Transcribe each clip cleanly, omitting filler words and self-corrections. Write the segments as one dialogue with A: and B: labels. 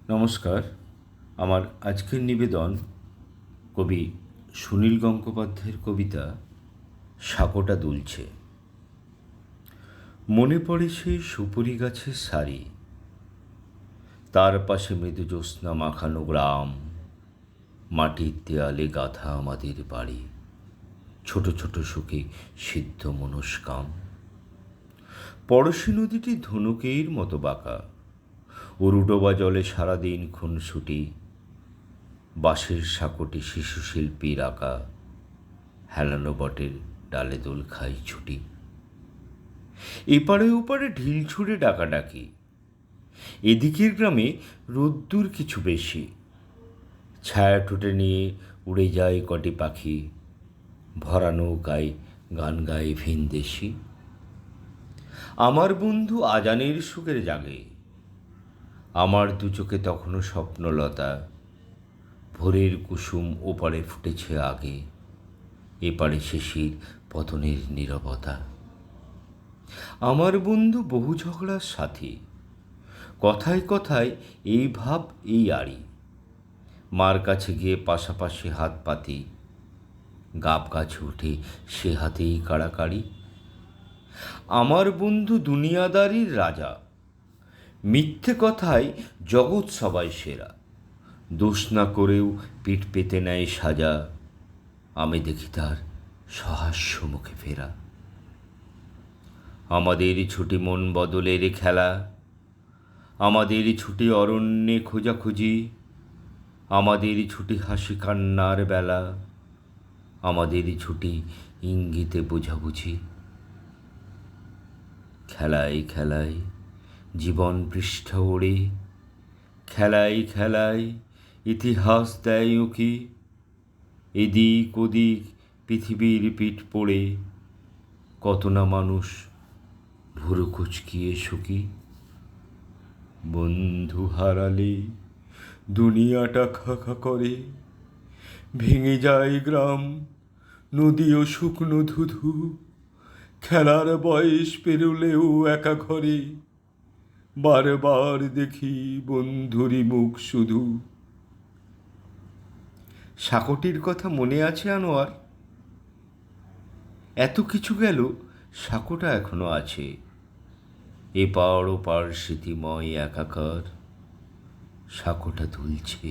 A: নমস্কার। আমার আজকের নিবেদন কবি সুনীল গঙ্গোপাধ্যায়ের কবিতা সাঁকোটা দুলছে। মনে পড়ে সেই সুপুরি গাছের সারি, তার পাশে মৃদু জ্যোৎস্না মাখানো গ্রাম, মাটির দেয়ালে গাঁথা আমাদের বাড়ি, ছোট ছোট সুখে সিদ্ধ মনস্কাম। পড়শি নদীটি ধনুকের মতো বাঁকা, উরুডোবা জলে সারাদিন খুনসুটি, বাঁশের সাঁকোটি শিশু শিল্পীর আঁকা, হেলানো বটের ডালে দোল খাই ছুটি। এপারে ওপারে ঢিল ছুঁড়ে ডাকাডাকি, এদিকের গ্রামে রোদ্দুর কিছু বেশি, ছায়া ঠোঁটে নিয়ে উড়ে যায় কটি পাখি, ভরা নৌকায় গান গায় ভিনদেশি। আমার বন্ধু আজানের সুখের জাগে, আমার দু চোখে তখনও স্বপ্নলতা, ভোরের কুসুম ওপারে ফুটেছে আগে, এপারে শিশির পতনের নীরবতা। আমার বন্ধু বহু ঝগড়ার সাথী, কথায় কথায় এই ভাব এই আড়ি, মার কাছে গিয়ে পাশাপাশি হাত পাতি, গাব গাছে উঠে সে হাতেই কাড়াকাড়ি। আমার বন্ধু দুনিয়াদারির রাজা, মিথ্যে কথায় জগৎ সবাই সেরা, দোষ না করেও পিঠ পেতে নেয় সাজা, আমি দেখি তার সহাস্য মুখে ফেরা। আমাদের ছুটি মন বদলের খেলা, আমাদের ছুটি অরণ্যে খোঁজাখুঁজি, আমাদের ছুটি হাসি কান্নার বেলা, আমাদের ছুটি ইঙ্গিতে বোঝাবুঝি। খেলায় খেলায় জীবন পৃষ্ঠা ওড়ে, খেলায় খেলায় ইতিহাস দেয় উকি, এদিক ওদিক পৃথিবীর পিঠ পড়ে, কত না মানুষ ভুরু কুচকিয়ে সুখী। বন্ধু হারালে দুনিয়াটা খাখা করে, ভেঙে যায় গ্রাম, নদীও শুকনো ধুধু, খেলার বয়স পেরোলেও একা ঘরে, বারবার দেখি বন্ধুরই মুখ শুধু। সাঁকোটির কথা মনে আছে আনোয়ার? এত কিছু গেল, সাঁকোটা এখনো আছে, এপার ওপার স্মৃতিময় একাকার। সাঁকোটা দুলছে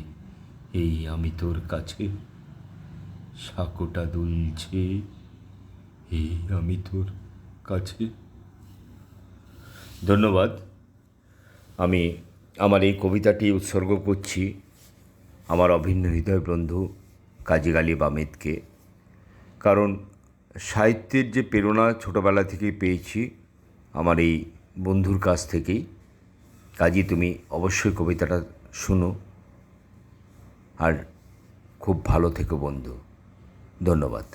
A: এই আমি তোর কাছে, সাঁকোটা দুলছে এই আমি তোর কাছে। ধন্যবাদ। আমি আমার এই কবিতাটি উৎসর্গ করছি আমার অভিন্ন হৃদয় বন্ধু কাজী গালিব আহমেদকে, কারণ সাহিত্যের যে প্রেরণা ছোটোবেলা থেকেই পেয়েছি আমার এই বন্ধুর কাছ থেকেই। কাজী তুমি অবশ্যই কবিতাটা শুনো, আর খুব ভালো থেকো বন্ধু। ধন্যবাদ।